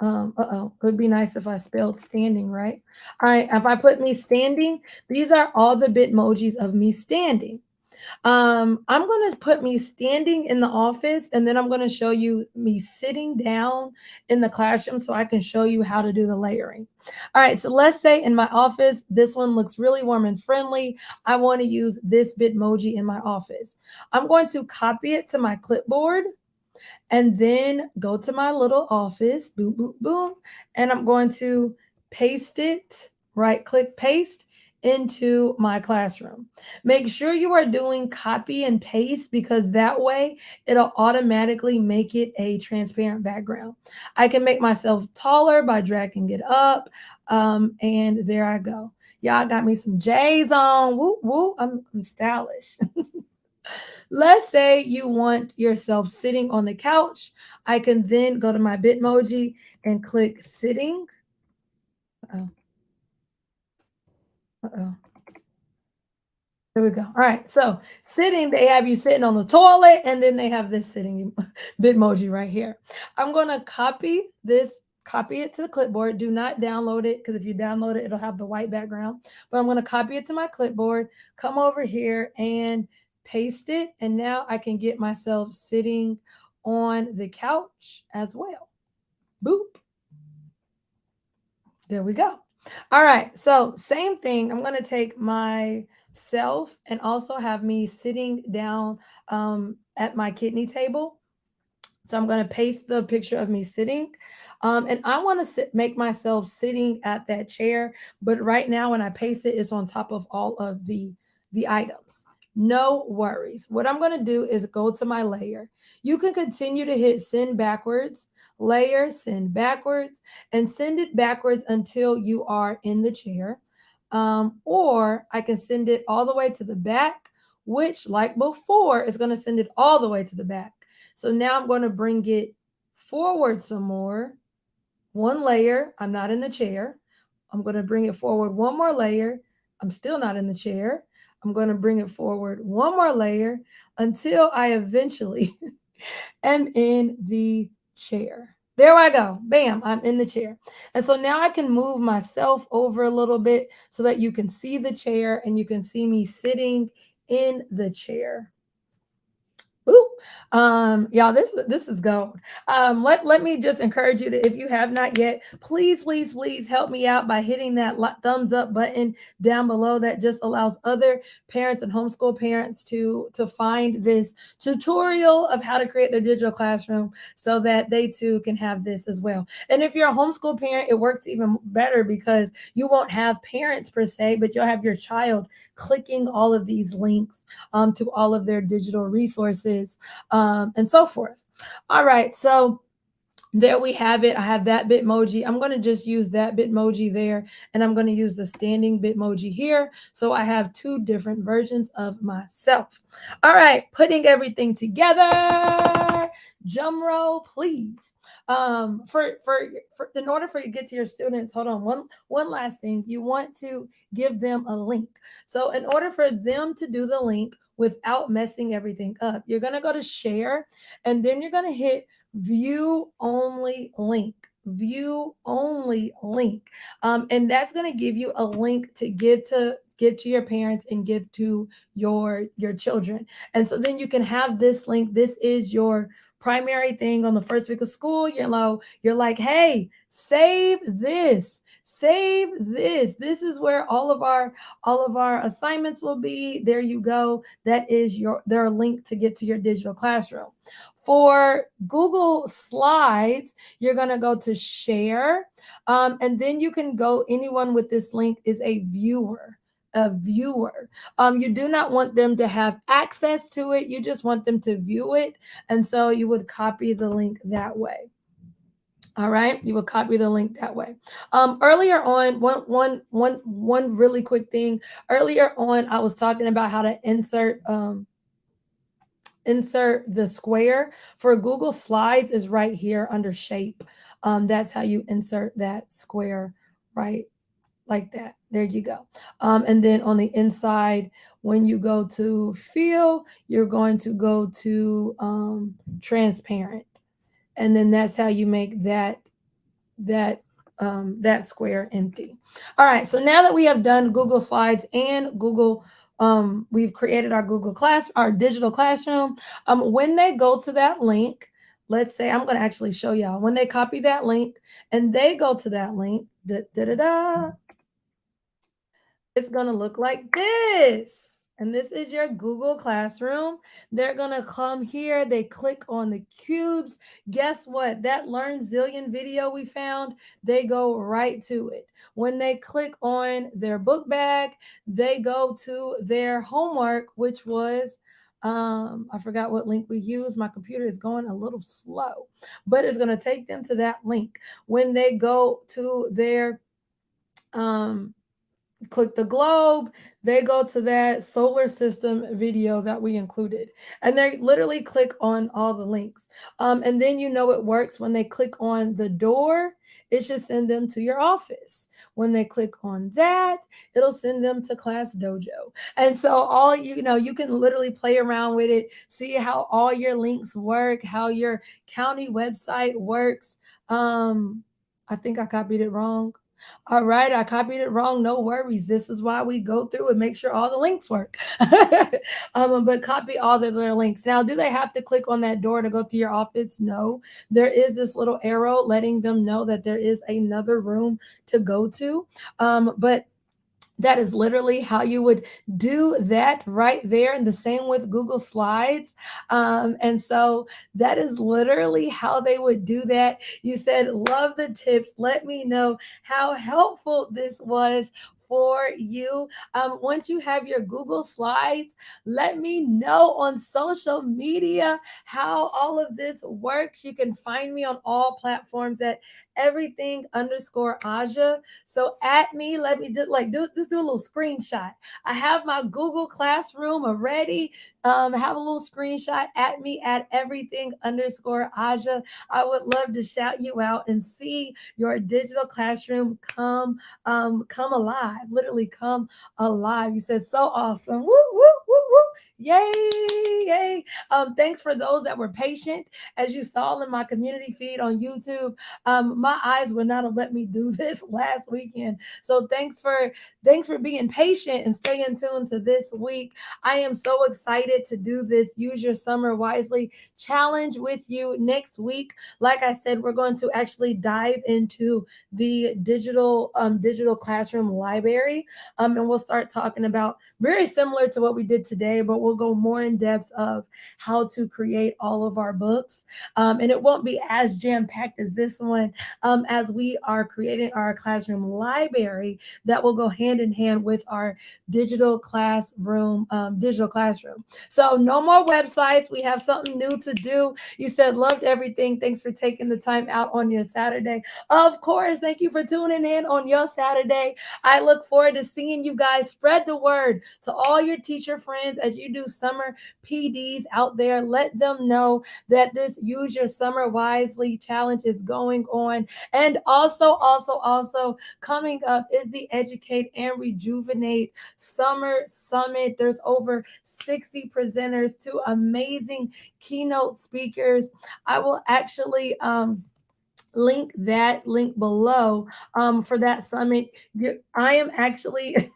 It would be nice if I spelled standing right. All right, if I put me standing, these are all the Bitmojis of me standing. I'm going to put me standing in the office, and then I'm going to show you me sitting down in the classroom so I can show you how to do the layering. All right, so let's say in my office, this one looks really warm and friendly. I want to use this Bitmoji in my office. I'm going to copy it to my clipboard and then go to my little office, boom, boom, boom, and I'm going to paste it, right click paste into my classroom. Make sure you are doing copy and paste because that way it'll automatically make it a transparent background. I can make myself taller by dragging it up, and there I go. Y'all got me some J's on. Woo, woo, I'm stylish. Let's say you want yourself sitting on the couch. I can then go to my Bitmoji and click sitting. Uh-oh, uh-oh. There we go. All right. So sitting, they have you sitting on the toilet, and then they have this sitting Bitmoji right here. I'm going to copy it to the clipboard. Do not download it because if you download it, it'll have the white background. But I'm going to copy it to my clipboard, come over here and paste it. And now I can get myself sitting on the couch as well. Boop. There we go. All right. So same thing. I'm going to take myself and also have me sitting down at my kidney table. So I'm going to paste the picture of me sitting. And I want to make myself sitting at that chair. But right now, when I paste it, it's on top of all of the items. No worries. What I'm going to do is go to my layer. You can continue to hit send backwards, layer, send backwards, and send it backwards until you are in the chair. Or I can send it all the way to the back, which, like before, is going to send it all the way to the back. So now I'm going to bring it forward some more. One layer, I'm not in the chair. I'm going to bring it forward one more layer. I'm still not in the chair. I'm going to bring it forward one more layer until I eventually am in the chair. There I go. Bam, I'm in the chair. And so now I can move myself over a little bit so that you can see the chair and you can see me sitting in the chair. Ooh, y'all, this is gold. Let me just encourage you that if you have not yet, please help me out by hitting that thumbs up button down below. That just allows other parents and homeschool parents to find this tutorial of how to create their digital classroom so that they too can have this as well. And if you're a homeschool parent, it works even better because you won't have parents per se, but you'll have your child clicking all of these links to all of their digital resources and so forth. All right, so there we have it. I have that Bitmoji. I'm going to just use that Bitmoji there, and I'm going to use the standing Bitmoji here. So I have two different versions of myself. All right, putting everything together. Drum roll, please. For in order for you to get to your students, hold on. One last thing. You want to give them a link. So in order for them to do the link without messing everything up, you're going to go to share, and then you're going to hit view only link. View only link. And that's going to give you a link to give to your parents and give to your children. And so then you can have this link. This is your primary thing on the first week of school. You're like, hey, save this. Save this. This is where all of our assignments will be. There you go. That is their link to get to your digital classroom. For Google Slides, you're going to go to share, and then you can go, anyone with this link is a viewer. A viewer. You do not want them to have access to it. You just want them to view it. And so you would copy the link that way. All right, you would copy the link that way. Earlier on, one really quick thing. Earlier on, I was talking about how to insert the square. For Google Slides is right here under shape. That's how you insert that square, right? Like that. There you go. And then on the inside, when you go to fill, you're going to go to transparent. And then that's how you make that square empty. All right, so now that we have done Google Slides and Google we've created our Google Class, our digital classroom. When they go to that link, let's say I'm going to actually show y'all when they copy that link and they go to that link, da, da, da, da, it's going to look like this. And this is your Google Classroom. They're going to come here. They click on the cubes. Guess what? That Learn Zillion video we found, they go right to it. When they click on their book bag, they go to their homework, which was, I forgot what link we used. My computer is going a little slow, but it's going to take them to that link. When they go to their, click the globe, they go to that solar system video that we included, and they literally click on all the links. And then you know it works when they click on the door, it should send them to your office. When they click on that, it'll send them to Class Dojo. And so all you know, you can literally play around with it, see how all your links work, how your county website works. I think I copied it wrong. All right, I copied it wrong. No worries. This is why we go through and make sure all the links work. But copy all their links. Now, do they have to click on that door to go to your office? No. There is this little arrow letting them know that there is another room to go to. But that is literally how you would do that right there. And the same with Google Slides. And so that is literally how they would do that. You said, love the tips. Let me know how helpful this was for you. Once you have your Google Slides, let me know on social media how all of this works. You can find me on all platforms at everything underscore Aja. So at me, let me just do a little screenshot. I have my Google Classroom already. Have a little screenshot at me at everything underscore Aja. I would love to shout you out and see your digital classroom come alive, literally come alive. You said so awesome. Woo, woo, woo, woo. Yay, yay. Thanks for those that were patient. As you saw in my community feed on YouTube, my eyes would not have let me do this last weekend. So thanks for being patient and staying tuned to this week. I am so excited to do this Use Your Summer Wisely challenge with you next week. Like I said, we're going to actually dive into the digital classroom library, and we'll start talking about very similar to what we did today, but we'll go more in depth of how to create all of our books, and it won't be as jam packed as this one, as we are creating our classroom library that will go hand in hand with our digital classroom. So no more websites. We have something new to do. You said loved everything. Thanks for taking the time out on your Saturday. Of course, thank you for tuning in on your Saturday. I look forward to seeing you guys. Spread the word to all your teacher friends as you do summer PDs out there. Let them know that this Use Your Summer Wisely challenge is going on. And also coming up is the Educate and Rejuvenate Summer Summit. There's over 60 presenters, two amazing keynote speakers. I will actually link that link below for that summit. I am actually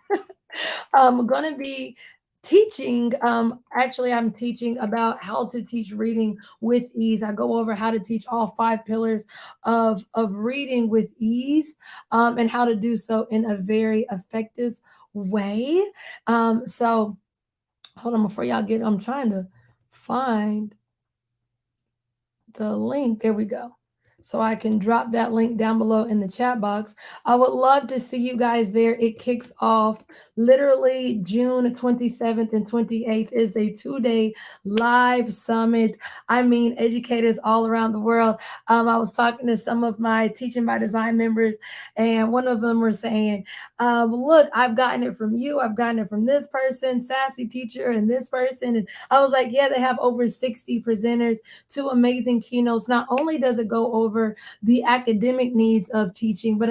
going to be teaching. Actually, I'm teaching about how to teach reading with ease. I go over how to teach all 5 pillars of reading with ease, and how to do so in a very effective way. So hold on before y'all get, I'm trying to find the link. There we go. So I can drop that link down below in the chat box. I would love to see you guys there. It kicks off literally June 27th and 28th is a 2-day live summit. I mean, educators all around the world. I was talking to some of my Teaching by Design members, and one of them were saying, look, I've gotten it from you. I've gotten it from this person, sassy teacher, and this person. And I was like, yeah, they have over 60 presenters, two amazing keynotes. Not only does it go over over the academic needs of teaching, but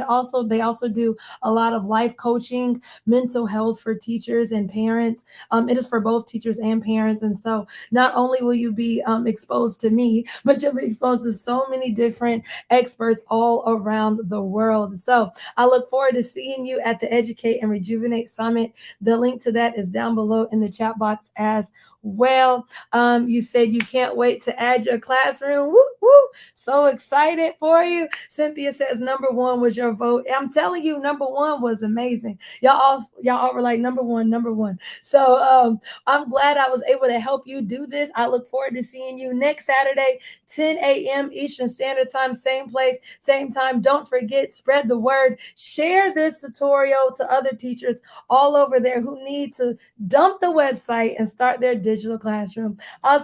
they also do a lot of life coaching, mental health for teachers and parents. It is for both teachers and parents. And so not only will you be exposed to me, but you'll be exposed to so many different experts all around the world. So I look forward to seeing you at the Educate and Rejuvenate Summit. The link to that is down below in the chat box as well. You said you can't wait to add your classroom. Woo, woo. So excited for you. Cynthia says number one was your vote. I'm telling you, number one was amazing. Y'all all were like number one, number one. So I'm glad I was able to help you do this. I look forward to seeing you next Saturday, 10 a.m. Eastern Standard Time, same place, same time. Don't forget, spread the word. Share this tutorial to other teachers all over there who need to dump the website and start their digital classroom. I'll